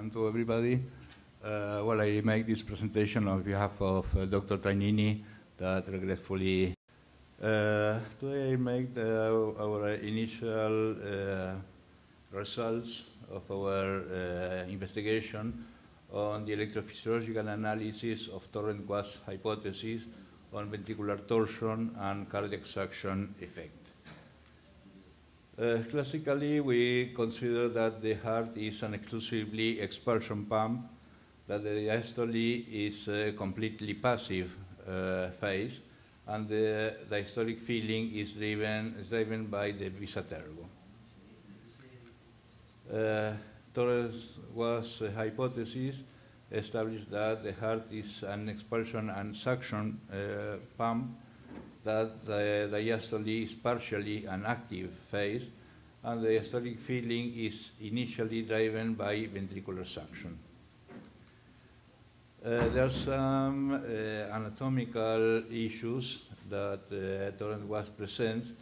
and to everybody. Well, I make this presentation on behalf of Dr. Trainini, that regretfully today I make our initial results of our investigation on the electrophysiological analysis of torrent gas hypothesis on ventricular torsion and cardiac suction effect. Classically, we consider that the heart is an exclusively expulsion pump, that the diastole is a completely passive phase, and the diastolic filling is driven by the visa tergo. Torres was a hypothesis established that the heart is an expulsion and suction pump, that the diastole is partially an active phase, and the diastolic filling is initially driven by ventricular suction. There are some anatomical issues that Torrent was presents.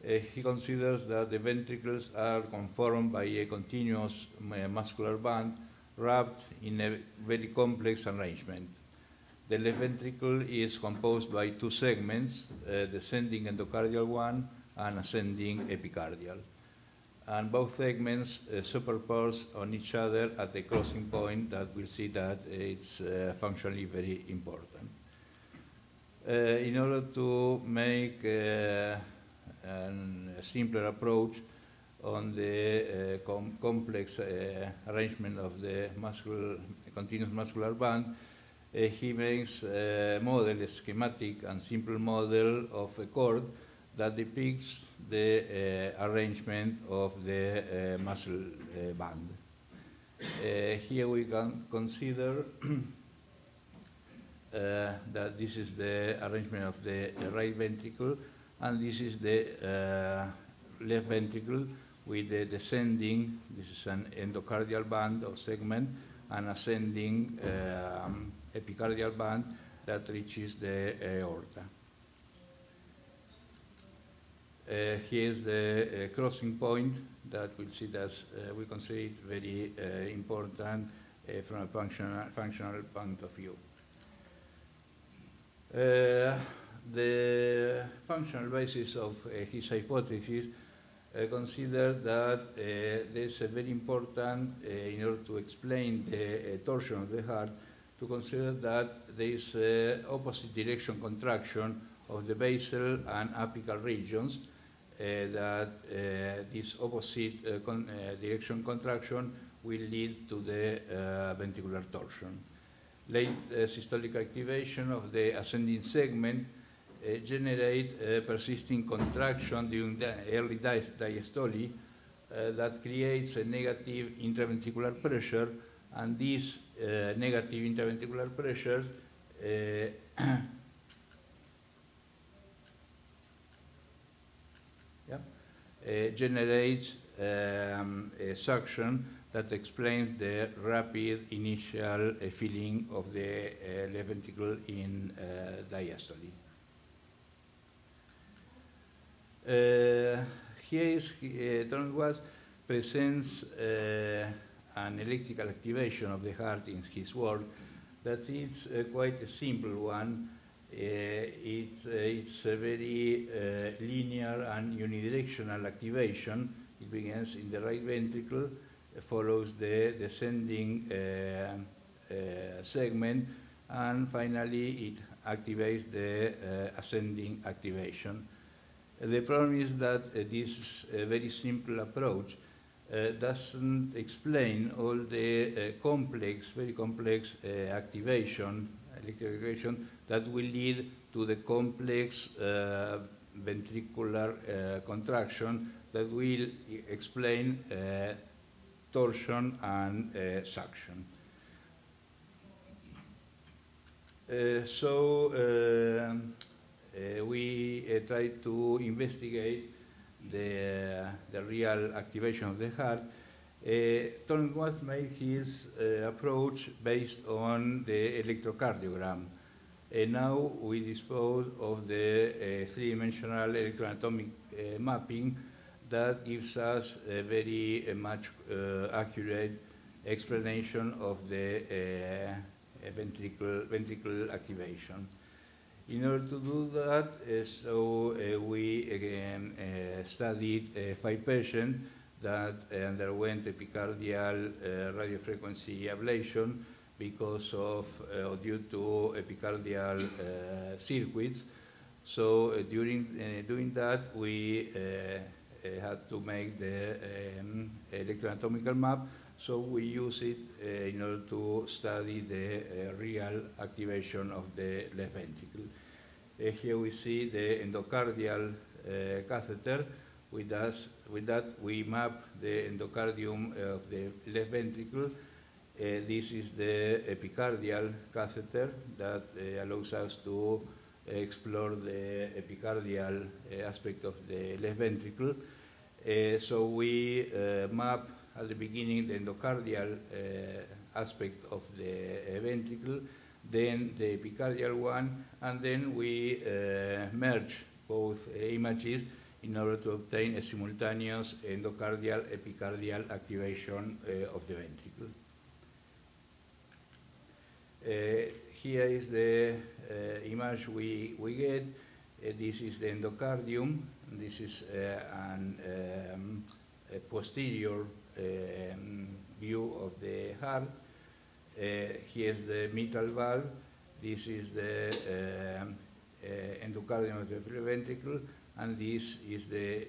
He considers that the ventricles are conformed by a continuous muscular band wrapped in a very complex arrangement. The left ventricle is composed by two segments, descending endocardial one and ascending epicardial. And both segments superpose on each other at the crossing point that we'll see that it's functionally very important. In order to make a simpler approach on the complex arrangement of the continuous muscular band, he makes a model, a schematic and simple model of a chord that depicts the arrangement of the muscle band. Here we can consider that this is the arrangement of the right ventricle, and this is the left ventricle with the descending, this is an endocardial band or segment, and ascending epicardial band that reaches the aorta. Here is the crossing point that we'll see that we consider it very important from a functional point of view. The functional basis of his hypothesis consider that there's a very important, in order to explain the torsion of the heart, to consider that there is opposite direction contraction of the basal and apical regions, that this opposite direction contraction will lead to the ventricular torsion. Late systolic activation of the ascending segment generate persisting contraction during the early diastole that creates a negative intraventricular pressure, and this negative intraventricular pressure generates a suction that explains the rapid initial filling of the left ventricle in diastole. Here is Torrent presents an electrical activation of the heart in his work that is quite a simple one. It's a very linear and unidirectional activation. It begins in the right ventricle, follows the descending segment, and finally it activates the ascending activation. The problem is that this very simple approach doesn't explain all the very complex activation, electrical activation, that will lead to the complex ventricular contraction that will explain torsion and suction. We try to investigate the real activation of the heart. Torrent made his approach based on the electrocardiogram. Now we dispose of the three-dimensional electroanatomic mapping that gives us a very much accurate explanation of the ventricle activation. In order to do that, we again studied 5 patients that underwent epicardial radiofrequency ablation because of due to epicardial circuits. So during doing that, we had to make the electroanatomical map. So we use it in order to study the real activation of the left ventricle. Here we see the endocardial catheter. With that, we map the endocardium of the left ventricle. This is the epicardial catheter that allows us to explore the epicardial aspect of the left ventricle. So we map at the beginning the endocardial aspect of the ventricle, then the epicardial one, and then we merge both images in order to obtain a simultaneous endocardial epicardial activation of the ventricle. Here is the image we get. This is the endocardium. This is a posterior view of the heart. Here's the mitral valve. This is the endocardium of the ventricle, and this is the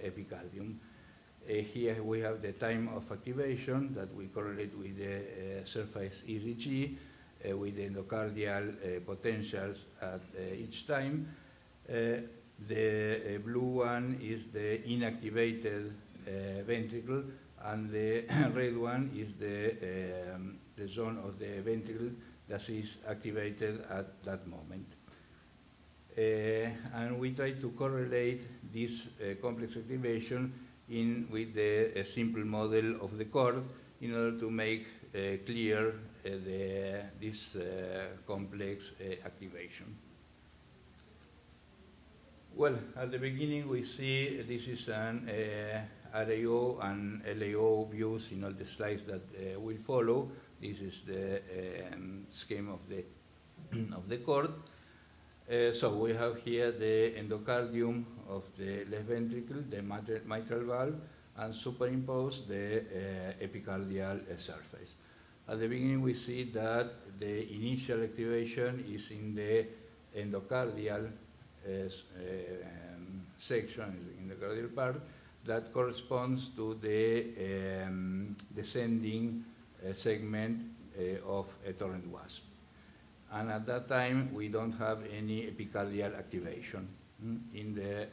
epicardium. Here we have the time of activation that we correlate with the surface ECG with the endocardial potentials at each time. The blue one is the inactivated ventricle, and the red one is the zone of the ventricle that is activated at that moment. And we try to correlate this complex activation with the simple model of the cord in order to make clear this complex activation. Well, at the beginning we see this is an RAO and LAO views in all the slides that will follow. This is the scheme of the cord. So we have here the endocardium of the left ventricle, the mitral valve, and superimpose the epicardial surface. At the beginning we see that the initial activation is in the endocardial section, in the cardiac part, that corresponds to the descending segment of a torrent wasp. And at that time, we don't have any epicardial activation. In the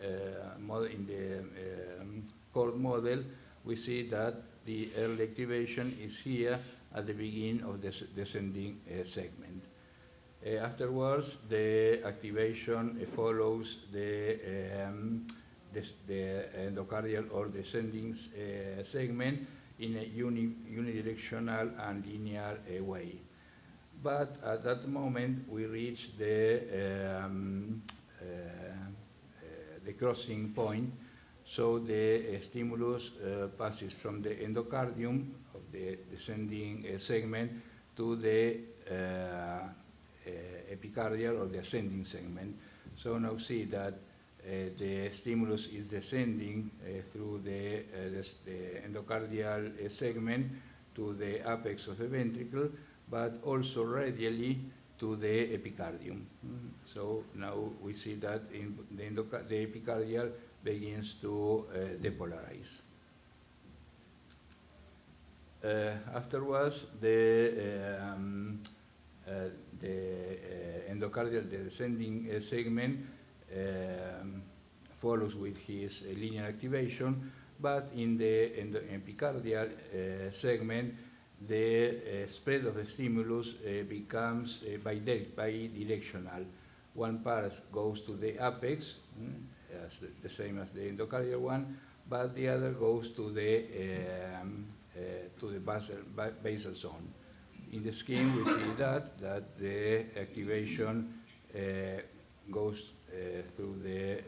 cord model, we see that the early activation is here at the beginning of the descending segment. Afterwards, the activation follows the endocardial or descending segment in a unidirectional and linear way. But at that moment, we reach the crossing point, so the stimulus passes from the endocardium of the descending segment to the epicardial or the ascending segment. So now see that the stimulus is descending through the endocardial segment to the apex of the ventricle, but also radially to the epicardium. So now we see that the epicardial begins to depolarize. Afterwards, the endocardial, the descending segment follows with his linear activation, but in the epicardial segment, the spread of the stimulus becomes bidirectional. One part goes to the apex, the same as the endocardial one, but the other goes to the basal zone. In the scheme, we see that the activation goes through the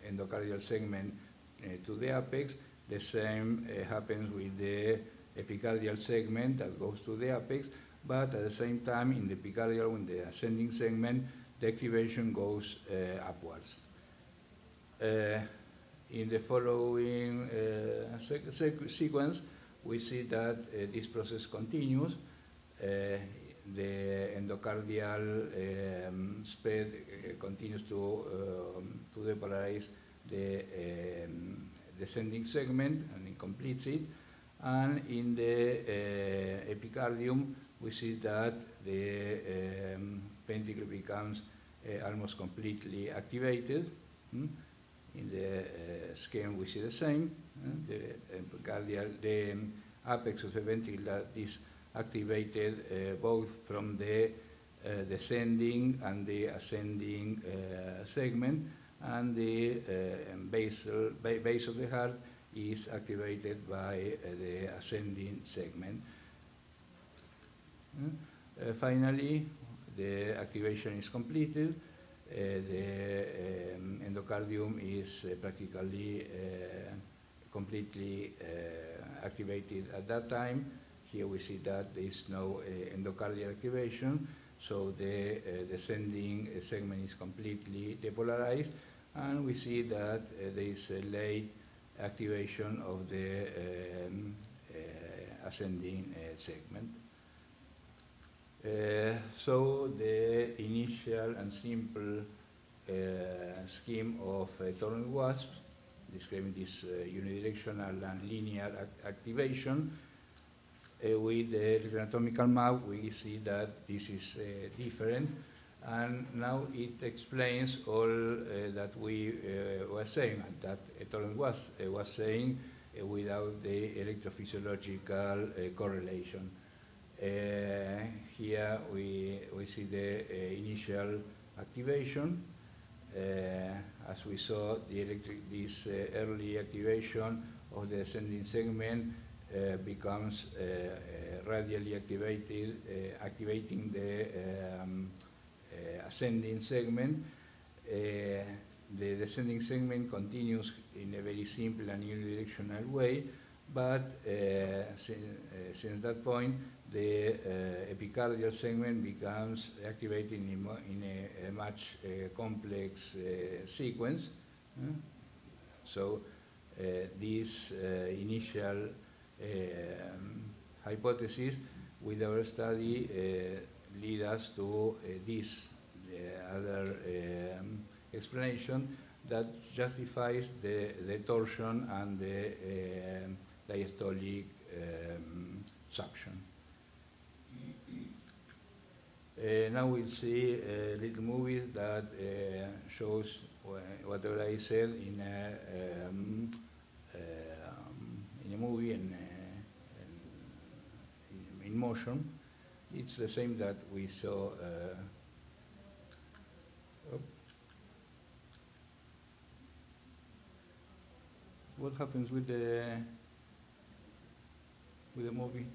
endocardial segment to the apex. The same happens with the epicardial segment that goes to the apex, but at the same time, in the epicardial, in the ascending segment, the activation goes upwards. In the following sequence, we see that this process continues. The endocardial spread continues to depolarize the descending segment and it completes it. And in the epicardium, we see that the ventricle becomes almost completely activated. In the scheme, we see the same. The apex of the ventricle that is activated both from the descending and the ascending segment, and the base of the heart is activated by the ascending segment. Finally, the activation is completed. The endocardium is practically completely activated at that time. Here we see that there is no endocardial activation, so the descending segment is completely depolarized, and we see that there is a late activation of the ascending segment. So the initial and simple scheme of Thorne-Wasp, describing this unidirectional and linear activation, with the electroanatomical map, we see that this is different, and now it explains all that we were saying, and that Thorne-Wasp was saying without the electrophysiological correlation. Here we see the initial activation. As we saw, this early activation of the ascending segment becomes radially activated, activating the ascending segment. The descending segment continues in a very simple and unidirectional way, but since that point, the epicardial segment becomes activated in a much complex sequence. So this initial hypothesis with our study lead us to this other explanation that justifies the torsion and the diastolic suction. Now we'll see little movies that shows whatever I said in a movie in motion. It's the same that we saw. What happens with the movie?